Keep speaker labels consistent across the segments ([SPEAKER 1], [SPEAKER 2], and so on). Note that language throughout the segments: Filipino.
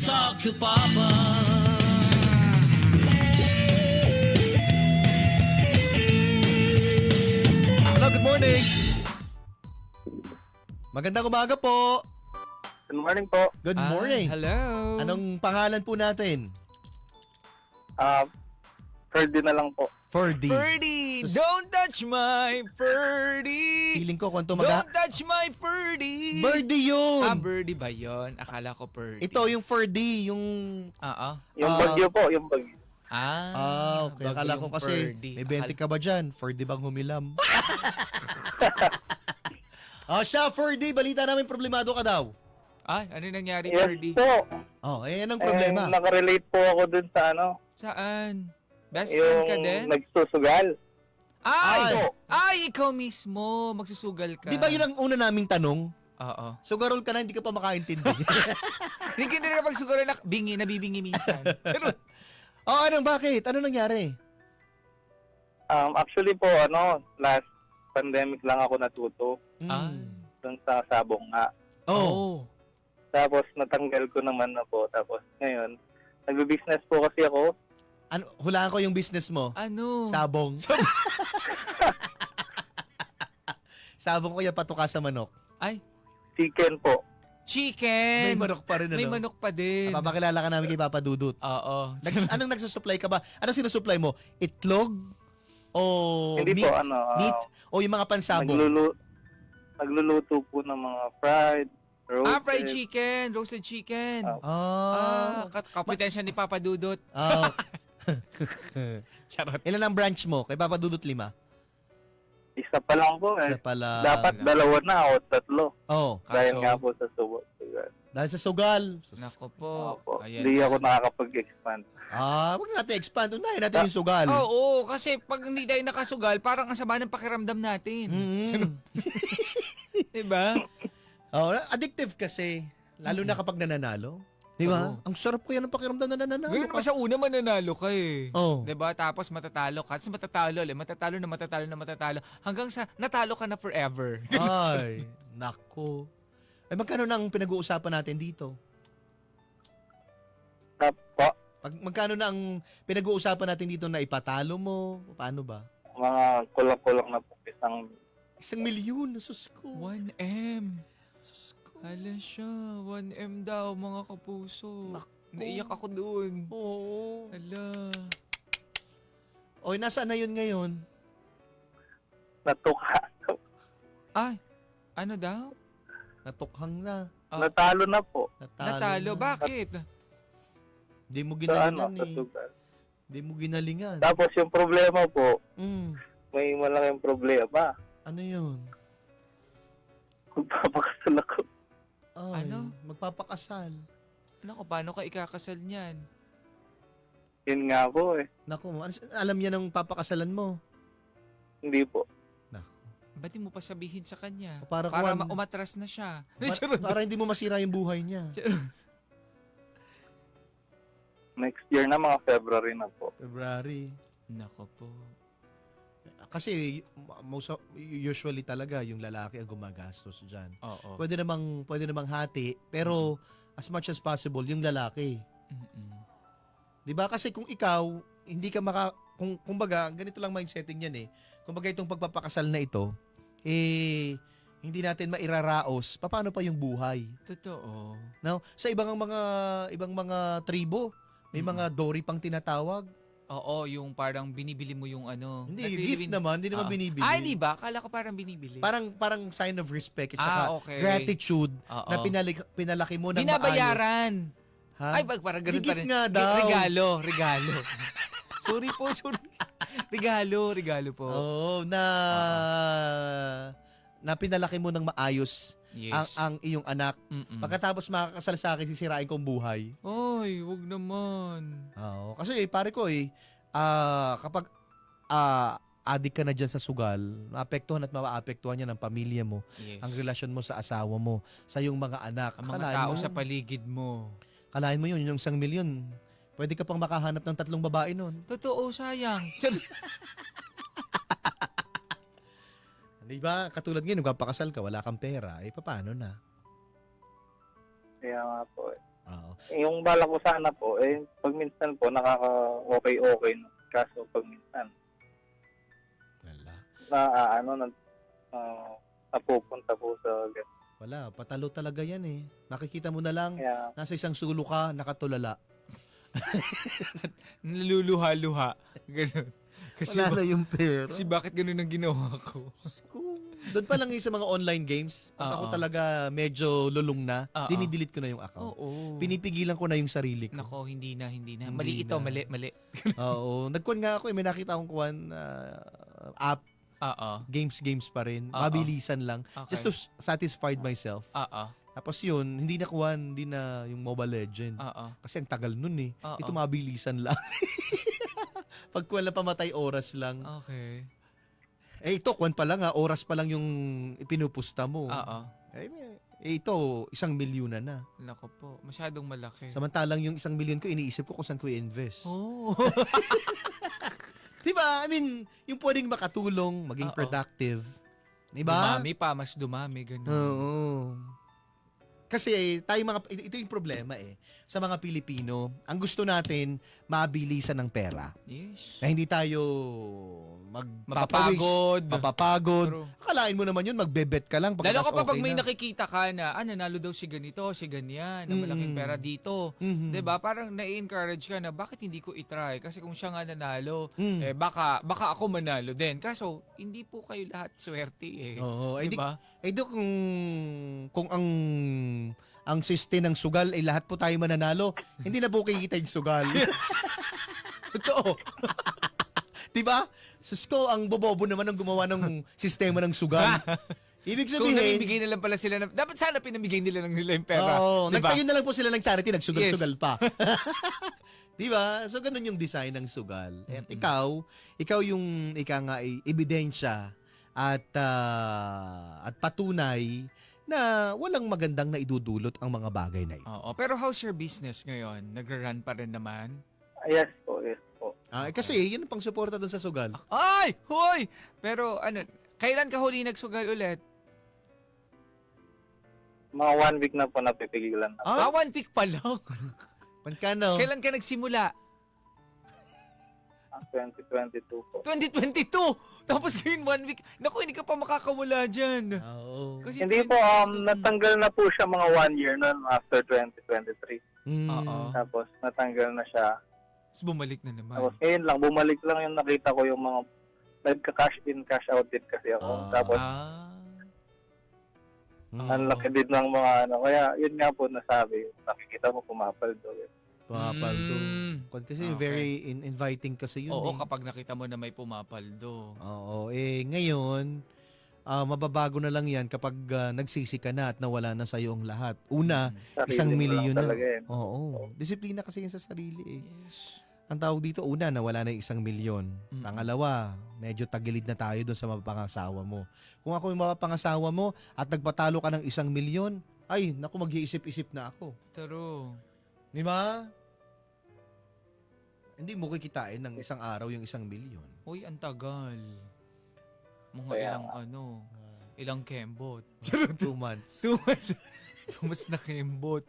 [SPEAKER 1] talk to Papa.
[SPEAKER 2] Hello, good morning. Magandang umaga po.
[SPEAKER 3] Good morning po.
[SPEAKER 2] Good morning.
[SPEAKER 4] Hello.
[SPEAKER 2] Anong pangalan po natin?
[SPEAKER 3] Ferdy na lang po.
[SPEAKER 2] Ferdy.
[SPEAKER 4] Ferdy, don't touch my Ferdy.
[SPEAKER 2] Feeling ko kung
[SPEAKER 4] Don't touch my Ferdy.
[SPEAKER 2] Birdie yun.
[SPEAKER 4] Birdie ba yun? Akala ko Ferdy.
[SPEAKER 2] Ito yung Ferdy, yung...
[SPEAKER 4] Oo.
[SPEAKER 3] Yung bagyo po, yung bagyo.
[SPEAKER 2] okay. Akala ko kasi, may 20 ka ba dyan? Ferdy bang humilam? Siya, Ferdy, balita namin problemado ka daw.
[SPEAKER 4] Ay, ano nangyari,
[SPEAKER 3] Yes
[SPEAKER 4] Ferdy?
[SPEAKER 3] po.
[SPEAKER 2] Anong problema?
[SPEAKER 3] Nakarelate po ako dun sa
[SPEAKER 4] Saan? Best friend ka din?
[SPEAKER 3] nagsusugal.
[SPEAKER 4] Ay, ikaw mismo. Magsusugal ka.
[SPEAKER 2] Di ba yun ang una naming tanong?
[SPEAKER 4] Oo.
[SPEAKER 2] Sugarol ka na, hindi ka pa makaintindi.
[SPEAKER 4] Hindi ka na magsugal na nabibingi minsan.
[SPEAKER 2] Bakit? Ano nangyari?
[SPEAKER 3] Actually po, last pandemic lang ako natuto dun sa sabong nga. Tapos natanggal ko naman na po. Tapos ngayon, nagbe-business po kasi ako.
[SPEAKER 2] Hulaan ko yung business mo.
[SPEAKER 4] Ano?
[SPEAKER 2] Sabong. Sabong ko yung patuka sa manok.
[SPEAKER 4] Ay,
[SPEAKER 3] Chicken po.
[SPEAKER 4] chicken.
[SPEAKER 2] May manok pa rin,
[SPEAKER 4] May manok pa din.
[SPEAKER 2] Papakilala ka namin kay Papa Dudut.
[SPEAKER 4] Oo.
[SPEAKER 2] Anong nagsusupply ka ba? Anong sinusupply mo? Itlog? O
[SPEAKER 3] Hindi
[SPEAKER 2] meat?
[SPEAKER 3] po,
[SPEAKER 2] Meat? O yung mga pansabong?
[SPEAKER 3] nagluluto po ng mga fried, roasted.
[SPEAKER 4] Fried chicken. Roasted chicken. Kompetensya ni Papa Dudut. Charot.
[SPEAKER 2] Ilan ang branch mo? Kay Papa Dudut 5?
[SPEAKER 3] Isa pa lang po
[SPEAKER 2] Isa pala.
[SPEAKER 3] Dapat 2 na o 3. Dahil
[SPEAKER 4] Kaso-
[SPEAKER 3] nga po sa subo.
[SPEAKER 2] Dahil sa sugal.
[SPEAKER 4] Nako po.
[SPEAKER 3] Opo.
[SPEAKER 4] Ayan
[SPEAKER 3] Hindi
[SPEAKER 4] na.
[SPEAKER 3] ako nakakapag-expand.
[SPEAKER 2] Huwag na natin expand. Unahin natin yung sugal.
[SPEAKER 4] Oo, kasi pag hindi tayo nakasugal, parang ang sama ng pakiramdam natin. Diba?
[SPEAKER 2] Addictive kasi. Lalo na kapag nananalo. Di ba?
[SPEAKER 4] Oo.
[SPEAKER 2] Ang sarap ko yan ng pakiramdam na nananalo
[SPEAKER 4] Ganun naman sa una mananalo ka eh.
[SPEAKER 2] Oo.
[SPEAKER 4] Diba? Tapos matatalo ka. Tapos matatalo ulit. Matatalo. Hanggang sa natalo ka na forever.
[SPEAKER 2] Ay, nako. Ay, magkano nang pinag-uusapan natin dito?
[SPEAKER 3] Po,
[SPEAKER 2] Magkano na ang pinag-uusapan natin dito na ipatalo mo? Paano ba?
[SPEAKER 3] mga kulang-kulang na po
[SPEAKER 2] 1,000,000. Sus ko.
[SPEAKER 4] 1M.
[SPEAKER 2] Sus ko.
[SPEAKER 4] Hala siya. 1M daw mga kapuso. Naiyak ako dun.
[SPEAKER 2] Oo.
[SPEAKER 4] Hala.
[SPEAKER 2] Oy, nasaan na yun ngayon?
[SPEAKER 3] natuka.
[SPEAKER 4] Ay, ano daw?
[SPEAKER 2] Natukhang na.
[SPEAKER 3] Natalo na po.
[SPEAKER 4] Natalo.
[SPEAKER 2] na.
[SPEAKER 4] Bakit?
[SPEAKER 2] Di mo
[SPEAKER 3] Sa
[SPEAKER 2] ginalingan
[SPEAKER 3] sa
[SPEAKER 2] eh.
[SPEAKER 3] sugal.
[SPEAKER 2] Di mo ginalingan.
[SPEAKER 3] Tapos yung problema po, may malaking problema.
[SPEAKER 2] Ano yun?
[SPEAKER 3] Magpapakasal ako.
[SPEAKER 2] Ay,
[SPEAKER 4] Ano?
[SPEAKER 2] Magpapakasal.
[SPEAKER 4] Ano, paano ka ikakasal niyan?
[SPEAKER 3] Yun nga po eh.
[SPEAKER 2] Naku, alam niya ng papakasalan mo.
[SPEAKER 3] Hindi po.
[SPEAKER 2] Naku.
[SPEAKER 4] Ba't di mo pa sabihin sa kanya?
[SPEAKER 2] Para
[SPEAKER 4] Para
[SPEAKER 2] kuwan-
[SPEAKER 4] umatras na siya.
[SPEAKER 2] Para hindi mo masira yung buhay niya.
[SPEAKER 3] Next year na, mga February na po.
[SPEAKER 2] February.
[SPEAKER 4] Nako po.
[SPEAKER 2] Kasi usually talaga yung lalaki ang gumagastos diyan.
[SPEAKER 4] Oo.
[SPEAKER 2] Pwede namang hati, pero as much as possible yung lalaki.
[SPEAKER 4] Mm-mm.
[SPEAKER 2] 'Di ba? Kasi kung ikaw hindi ka kumbaga ganito lang mindsetting yan eh. Kumbaga itong pagpapakasal na ito hindi natin mairaraos paano pa yung buhay.
[SPEAKER 4] Totoo.
[SPEAKER 2] No? Sa ibang mga tribo, may mga dori pang tinatawag.
[SPEAKER 4] Oo, yung parang binibili mo yung ano.
[SPEAKER 2] Hindi, gift naman, hindi naman binibili.
[SPEAKER 4] Ay, di ba? Kala ko parang binibili.
[SPEAKER 2] Parang sign of respect at saka
[SPEAKER 4] okay.
[SPEAKER 2] gratitude
[SPEAKER 4] Oo.
[SPEAKER 2] na pinalaki mo ng
[SPEAKER 4] Binabayaran.
[SPEAKER 2] maayos. Ha?
[SPEAKER 4] Ay, parang ganun
[SPEAKER 2] Di
[SPEAKER 4] pa
[SPEAKER 2] gift
[SPEAKER 4] rin.
[SPEAKER 2] nga daw.
[SPEAKER 4] Regalo. Sorry po. Regalo po.
[SPEAKER 2] Oo, na pinalaki mo ng maayos
[SPEAKER 4] Yes.
[SPEAKER 2] ang iyong anak.
[SPEAKER 4] Mm-mm.
[SPEAKER 2] Pagkatapos makakasal sa akin, sisirain kong buhay.
[SPEAKER 4] Oy, wag naman.
[SPEAKER 2] Oo. Kasi pare ko kapag adik ka na dyan sa sugal, maapektuhan at maapektuhan niya ng pamilya mo,
[SPEAKER 4] Yes.
[SPEAKER 2] ang relasyon mo sa asawa mo, sa iyong mga anak.
[SPEAKER 4] Ang mga tao sa paligid mo.
[SPEAKER 2] Kalahin mo yun, yung 1,000,000. Pwede ka pang makahanap ng 3 babae nun.
[SPEAKER 4] Totoo, sayang.
[SPEAKER 2] Di ba? Katulad ngayon, nagpapakasal ka, wala kang pera, paano na?
[SPEAKER 3] Kaya nga po eh.
[SPEAKER 2] Oo.
[SPEAKER 3] Yung bala ko sana po, pag minsan po, nakaka-okay-okay. Kaso pag minsan,
[SPEAKER 2] Wala.
[SPEAKER 3] napupunta po sa
[SPEAKER 2] Wala. Patalo talaga yan eh. Makikita mo na lang,
[SPEAKER 3] kaya,
[SPEAKER 2] nasa isang sulo ka, nakatulala.
[SPEAKER 4] Naluluha-luha. Ganun. Kasi,
[SPEAKER 2] Wala na yung pera.
[SPEAKER 4] kasi bakit ganun ang ginawa ko?
[SPEAKER 2] Doon pa lang yung sa mga online games, pag ako
[SPEAKER 4] Oo.
[SPEAKER 2] talaga medyo lulong na,
[SPEAKER 4] Oo.
[SPEAKER 2] dinidelete ko na yung account.
[SPEAKER 4] Oo.
[SPEAKER 2] Pinipigilan ko na yung sarili ko.
[SPEAKER 4] Nako, hindi na.
[SPEAKER 2] Hindi
[SPEAKER 4] Mali ito,
[SPEAKER 2] na.
[SPEAKER 4] mali.
[SPEAKER 2] Oo. Nagkuhan nga ako, may nakita akong kuhan app,
[SPEAKER 4] Oo.
[SPEAKER 2] games pa rin.
[SPEAKER 4] Oo.
[SPEAKER 2] Mabilisan lang.
[SPEAKER 4] Okay.
[SPEAKER 2] Just to satisfy myself.
[SPEAKER 4] Oo.
[SPEAKER 2] Tapos yun, hindi na kuhan, hindi na yung Mobile Legend.
[SPEAKER 4] Oo.
[SPEAKER 2] Kasi ang tagal nun eh.
[SPEAKER 4] Oo.
[SPEAKER 2] Ito mabilisan lang. Pag kuhan lang pamatay, oras lang.
[SPEAKER 4] Okay.
[SPEAKER 2] Ito, kuhan pa lang oras pa lang yung ipinupusta mo.
[SPEAKER 4] Oo.
[SPEAKER 2] Ito, 1 milyon na.
[SPEAKER 4] Nako po, masyadong malaki.
[SPEAKER 2] Samantalang yung 1 milyon ko, iniisip ko kung saan ko i-invest.
[SPEAKER 4] Oh.
[SPEAKER 2] Diba? I mean, yung pwedeng makatulong, maging
[SPEAKER 4] Oo.
[SPEAKER 2] productive. Diba?
[SPEAKER 4] Dumami pa, mas dumami, ganun.
[SPEAKER 2] Oo. Kasi tayo ito yung problema eh. Sa mga Pilipino, ang gusto natin, mabilisan ng pera.
[SPEAKER 4] Yes.
[SPEAKER 2] Na hindi tayo magpapawis,
[SPEAKER 4] Mapapagod.
[SPEAKER 2] mapapagod.
[SPEAKER 4] True.
[SPEAKER 2] Akalain mo naman yun, magbebet ka lang.
[SPEAKER 4] Lalo
[SPEAKER 2] pagkatapos
[SPEAKER 4] kapag
[SPEAKER 2] okay
[SPEAKER 4] may
[SPEAKER 2] na.
[SPEAKER 4] nakikita ka na, nanalo daw si ganito, si ganyan, na malaking
[SPEAKER 2] Mm.
[SPEAKER 4] pera dito.
[SPEAKER 2] Mhm.
[SPEAKER 4] 'Di ba? Parang na-encourage ka na bakit hindi ko i-try kasi kung siya nga nanalo,
[SPEAKER 2] Mm.
[SPEAKER 4] baka ako manalo din. Kaso hindi po kayo lahat swerte eh.
[SPEAKER 2] Oo.
[SPEAKER 4] 'Di ba?
[SPEAKER 2] Kung ang siste ng sugal ay lahat po tayo mananalo, hindi na po kikita yung sugal.
[SPEAKER 4] Totoo.
[SPEAKER 2] Diba? Susko, ang bobobo naman ang gumawa ng sistema ng sugal. Ibig
[SPEAKER 4] Kung
[SPEAKER 2] sabihin,
[SPEAKER 4] namimigay na lang pala sila dapat sana pinamigay nila lang nila yung pera.
[SPEAKER 2] oo,
[SPEAKER 4] 'Di ba?
[SPEAKER 2] nagtayo na lang po sila ng charity, nagsugal-sugal pa. Diba? So, ganun yung design ng sugal. At
[SPEAKER 4] Mm-mm.
[SPEAKER 2] ikaw yung nga ay ebidensya at patunay na walang magandang naidudulot ang mga bagay na ito.
[SPEAKER 4] Oo, pero how's your business ngayon? Nagra-run pa rin naman?
[SPEAKER 3] yes po.
[SPEAKER 2] Kasi yun ang pang suporta doon sa sugal.
[SPEAKER 4] Ay! Hoy! Pero kailan ka huli nagsugal ulit?
[SPEAKER 3] Mga 1 week na po napipigilan na.
[SPEAKER 4] 1 week pa lang.
[SPEAKER 2] Pankano?
[SPEAKER 4] Kailan ka nagsimula?
[SPEAKER 3] 2022 po.
[SPEAKER 4] 2022! Tapos ngayon 1 week. Naku, hindi ka pa makakawala dyan.
[SPEAKER 2] Oo.
[SPEAKER 4] Kasi
[SPEAKER 3] Hindi po,
[SPEAKER 4] 2022.
[SPEAKER 3] natanggal na po siya mga 1 year na after 2023.
[SPEAKER 2] Mm.
[SPEAKER 4] Oo.
[SPEAKER 3] Tapos natanggal na siya.
[SPEAKER 4] Tapos bumalik na naman.
[SPEAKER 3] Tapos ngayon lang, bumalik lang yung nakita ko yung mga nagka-cash in, cash out din kasi ako.
[SPEAKER 2] Ah.
[SPEAKER 3] Tapos ang laki din ng mga Kaya yun nga po nasabi, nakikita mo pumapaldo.
[SPEAKER 2] Pumapaldo. Kasi
[SPEAKER 4] Okay.
[SPEAKER 2] very inviting kasi yun.
[SPEAKER 4] Oo,
[SPEAKER 2] eh.
[SPEAKER 4] kapag nakita mo na may pumapaldo.
[SPEAKER 2] Oo. Ngayon, mababago na lang yan kapag nagsisi ka na at nawala na sa ang lahat. Una,
[SPEAKER 3] Sarili
[SPEAKER 2] 1
[SPEAKER 3] mo lang
[SPEAKER 2] milyon na.
[SPEAKER 3] talaga yun.
[SPEAKER 2] Oo. Disiplina kasi yan sa sarili eh.
[SPEAKER 4] Yes.
[SPEAKER 2] Ang tawag dito, una, nawala na yung 1 milyon.
[SPEAKER 4] Mm.
[SPEAKER 2] Pangalawa, medyo tagilid na tayo doon sa mapapangasawa mo. Kung ako yung mapapangasawa mo at nagpatalo ka ng 1 milyon, ay, naku, mag-iisip-isip na ako.
[SPEAKER 4] True.
[SPEAKER 2] Di ba? Hindi mo kikitain ng isang araw yung 1 milyon.
[SPEAKER 4] Uy, ang tagal. Mga
[SPEAKER 3] Kaya
[SPEAKER 4] ilang kembot.
[SPEAKER 2] 2 months.
[SPEAKER 4] 2 months. 2 months na kembot.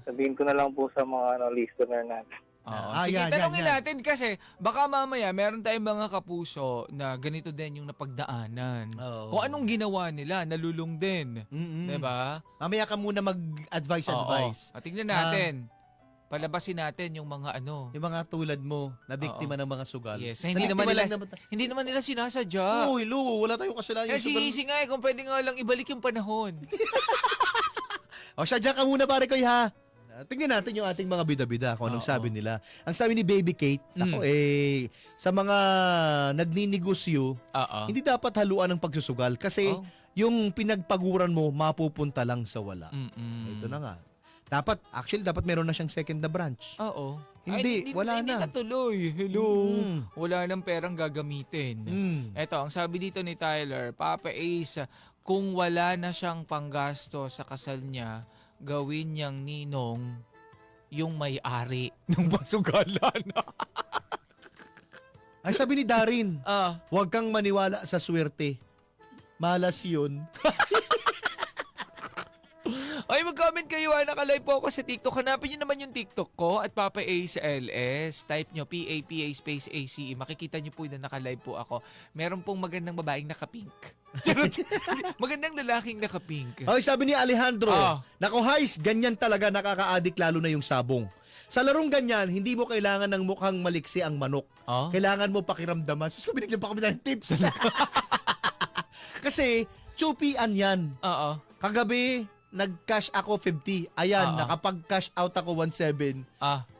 [SPEAKER 3] Sabihin ko na lang po sa mga listener natin.
[SPEAKER 4] Oo.
[SPEAKER 2] Ah,
[SPEAKER 4] Sige,
[SPEAKER 2] yan,
[SPEAKER 4] tanongin
[SPEAKER 2] yan.
[SPEAKER 4] natin kasi baka mamaya meron tayong mga kapuso na ganito din yung napagdaanan.
[SPEAKER 2] Oo.
[SPEAKER 4] Kung anong ginawa nila, nalulung din.
[SPEAKER 2] Mm-mm.
[SPEAKER 4] Diba?
[SPEAKER 2] Mamaya ka muna mag-advise.
[SPEAKER 4] Oo. Tingnan natin. Palabasin natin yung mga
[SPEAKER 2] Yung mga tulad mo na biktima ng mga sugal.
[SPEAKER 4] Yes.
[SPEAKER 2] Na
[SPEAKER 4] Hindi naman
[SPEAKER 2] biktima
[SPEAKER 4] nila,
[SPEAKER 2] lang
[SPEAKER 4] hindi naman nila sinasadya.
[SPEAKER 2] Oo, hello, wala tayong kasalanan.
[SPEAKER 4] Kasi easy nga kung pwede nga lang ibalik yung panahon.
[SPEAKER 2] O, sadya ka muna pare ko, ha? Tingnan natin yung ating mga bida-bida kung anong
[SPEAKER 4] Oo.
[SPEAKER 2] sabi nila. Ang sabi ni Baby Kate, ako sa mga nagninegosyo,
[SPEAKER 4] Oo.
[SPEAKER 2] hindi dapat haluan ng pagsusugal kasi
[SPEAKER 4] Oh.
[SPEAKER 2] yung pinagpaguran mo mapupunta lang sa wala.
[SPEAKER 4] Mm-mm.
[SPEAKER 2] Ito na nga. Dapat meron na siyang second na branch.
[SPEAKER 4] Oo.
[SPEAKER 2] Hindi, wala
[SPEAKER 4] Hindi
[SPEAKER 2] na.
[SPEAKER 4] natuloy. Hello.
[SPEAKER 2] Mm.
[SPEAKER 4] Wala nang perang gagamitin.
[SPEAKER 2] Mm.
[SPEAKER 4] Eto, ang sabi dito ni Tyler, Papa Ace, kung wala na siyang panggasto sa kasal niya, gawin niyang ninong yung may-ari ng pasugalan.
[SPEAKER 2] Ay, sabi ni Darin, huwag kang maniwala sa swerte. Malas yun.
[SPEAKER 4] Ay, mag-comment kayo nakalive po ako sa TikTok. Hanapin nyo naman yung TikTok ko at Papa Ace LS. Type nyo PAPA space ACE. Makikita nyo po na nakalive po ako. Meron pong magandang babaeng nakapink. Charot. Magandang lalaking nakapink.
[SPEAKER 2] Okay, sabi ni Alejandro,
[SPEAKER 4] Ah.
[SPEAKER 2] Nako Heis, ganyan talaga nakaka-addict lalo na yung sabong. Sa larong ganyan, hindi mo kailangan ng mukhang maliksi ang manok.
[SPEAKER 4] Oh?
[SPEAKER 2] Kailangan mo pakiramdaman. Sus, binigyan pa kami ng tips. Kasi, chupian yan.
[SPEAKER 4] Oo.
[SPEAKER 2] Kagabi, nag-cash ako 50. Ayan, nakapag-cash out ako 1.7.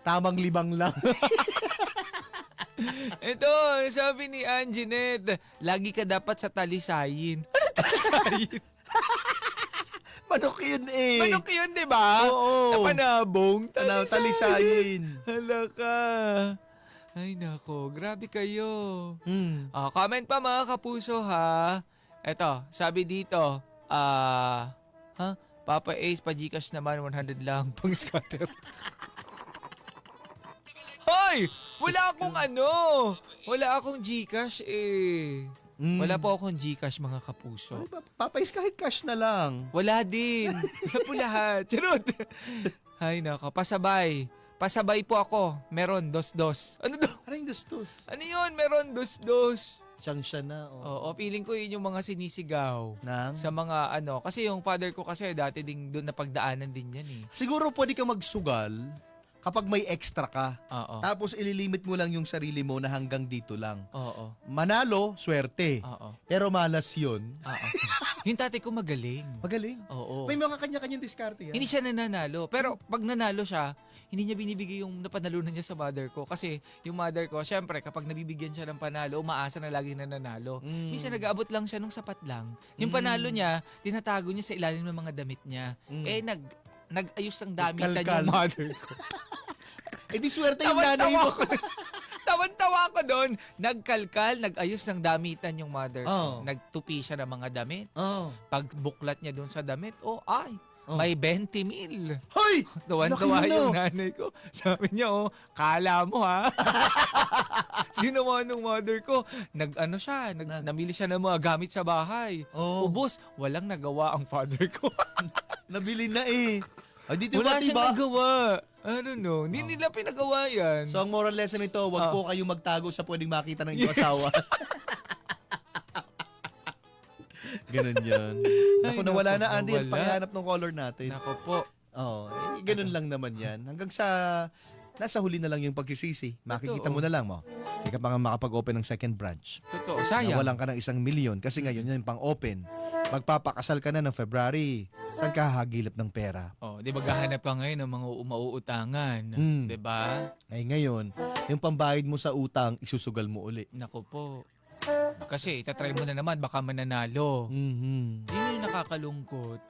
[SPEAKER 2] Tamang 5 lang.
[SPEAKER 4] Ito, sabi ni Anjanette, lagi ka dapat sa talisayin. Ano talisayin?
[SPEAKER 2] Manok yun eh.
[SPEAKER 4] Manok yun, di ba?
[SPEAKER 2] Oo.
[SPEAKER 4] Napanabong.
[SPEAKER 2] Talisayin.
[SPEAKER 4] Hala ka. Ay nako, grabe kayo.
[SPEAKER 2] Hmm.
[SPEAKER 4] Comment pa mga kapuso ha. Eto, sabi dito, Papa Ace, pa-Gcash naman, 100 lang, pang scatter. Hoy! Wala akong Gcash eh. Wala po akong Gcash mga kapuso.
[SPEAKER 2] Papais kahit cash na lang.
[SPEAKER 4] Wala din. Wala po lahat. Charot. Ay nako, pasabay. Pasabay po ako. Meron, dos-dos. Ano do?
[SPEAKER 2] Ano yung dustos?
[SPEAKER 4] Ano yun? Meron, dos-dos.
[SPEAKER 2] Siyang siya na. Oh.
[SPEAKER 4] Oo, feeling ko yun yung mga sinisigaw.
[SPEAKER 2] Nang?
[SPEAKER 4] Sa mga kasi yung father ko kasi dati ding doon napagdaanan din yan eh.
[SPEAKER 2] Siguro pwede ka magsugal kapag may extra ka.
[SPEAKER 4] Oo.
[SPEAKER 2] Tapos ililimit mo lang yung sarili mo na hanggang dito lang.
[SPEAKER 4] Oo.
[SPEAKER 2] Manalo, swerte.
[SPEAKER 4] Oo.
[SPEAKER 2] Pero malas yun.
[SPEAKER 4] Oo. Yung tatay ko magaling.
[SPEAKER 2] Magaling.
[SPEAKER 4] Oo.
[SPEAKER 2] May mga kanya-kanyang diskarte yan.
[SPEAKER 4] Hindi siya nananalo. Pero pag nanalo siya, hindi niya binibigay yung napanalunan niya sa mother ko. Kasi yung mother ko, syempre, kapag nabibigyan siya ng panalo, umaasa na lagi na nanalo. Minsan nag-aabot lang siya nung sapat lang. Yung panalo niya, tinatago niya sa ilalim ng mga damit niya. Nag-ayos ng damitan
[SPEAKER 2] Nagkalkal.
[SPEAKER 4] yung mother ko.
[SPEAKER 2] Eh di swerte yung nanay mo.
[SPEAKER 4] Tawan-tawa ko doon. Nagkalkal, nag-ayos ng damitan yung mother ko.
[SPEAKER 2] Oh.
[SPEAKER 4] Nagtupi siya ng mga damit.
[SPEAKER 2] Oh.
[SPEAKER 4] Pag buklat niya doon sa damit, may 20 mil.
[SPEAKER 2] Hoy!
[SPEAKER 4] Tawan-tawa
[SPEAKER 2] Laki mo,
[SPEAKER 4] yung
[SPEAKER 2] no?
[SPEAKER 4] nanay ko. Sabi niya, kala mo ha. Ginawa nung mother ko. Namili siya ng mga gamit sa bahay.
[SPEAKER 2] Oh.
[SPEAKER 4] Ubos, walang nagawa ang father ko.
[SPEAKER 2] Nabili na eh. Ay, di
[SPEAKER 4] Wala
[SPEAKER 2] ba?
[SPEAKER 4] siyang nagawa. I don't know. Hindi nila pinagawa yan.
[SPEAKER 2] So ang moral lesson nito, wag po kayong magtago sa pwedeng makita ng inyong asawa. Ganun yan. Ako nawala na, Andy.
[SPEAKER 4] nawala.
[SPEAKER 2] Pakihanap ng color natin.
[SPEAKER 4] Nako po.
[SPEAKER 2] Oo. Ganun lang naman yan. Hanggang sa nasa huli na lang yung pagkisisi. Makikita mo na lang mo. Hindi ka pa nga makapag-open ng second branch.
[SPEAKER 4] Totoo. Sayang.
[SPEAKER 2] Nawalan ka ng 1 million kasi ngayon yan pang-open. Magpapakasal ka na ng February. Saan ka hahagilap ng pera?
[SPEAKER 4] Di ba gahanap ka ngayon ng mga mauutangan? Di ba?
[SPEAKER 2] Ay ngayon, yung pambayad mo sa utang, isusugal mo uli.
[SPEAKER 4] Nako po. Kasi itatry mo na naman, baka mananalo. Yun yung nakakalungkot.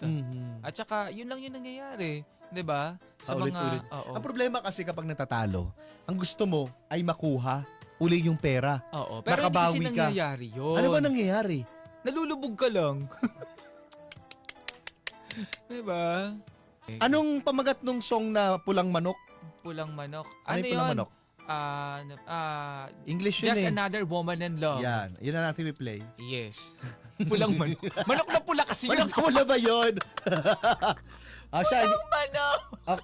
[SPEAKER 4] At saka, yun lang yung nangyayari. 'Di ba? Sa
[SPEAKER 2] Paulit-ulit.
[SPEAKER 4] mga... Oo.
[SPEAKER 2] Ang problema kasi kapag natatalo, ang gusto mo ay makuha uli yung pera.
[SPEAKER 4] Oo. Pero hindi
[SPEAKER 2] Makabawi
[SPEAKER 4] kasi
[SPEAKER 2] ka.
[SPEAKER 4] nangyayari yun.
[SPEAKER 2] Ano ba nangyayari?
[SPEAKER 4] Nalulubog ka lang. 'Di ba?
[SPEAKER 2] Anong pamagat nung song na Pulang Manok?
[SPEAKER 4] Pulang manok.
[SPEAKER 2] Ano yung Pulang Manok? English yun
[SPEAKER 4] Just
[SPEAKER 2] eh.
[SPEAKER 4] Another Woman in Love.
[SPEAKER 2] Yan. Yun na natin i-play.
[SPEAKER 4] Yes. Pulang manok. Manok na pula kasi yun.
[SPEAKER 2] Manok na wala ba yun? Siya,
[SPEAKER 4] Pulang manok.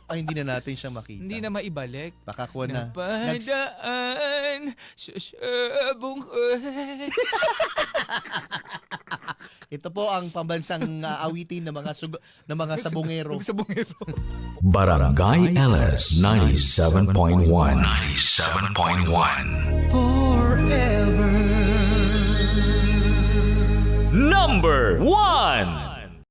[SPEAKER 2] hindi na natin siya makita.
[SPEAKER 4] Hindi na maibalik.
[SPEAKER 2] Baka kuha na.
[SPEAKER 4] Napadaan sa sabong
[SPEAKER 2] Ito po ang pambansang awitin ng mga sabongero.
[SPEAKER 4] Sabongero.
[SPEAKER 1] Barangay LS 97.1 97.1 Forever Number 1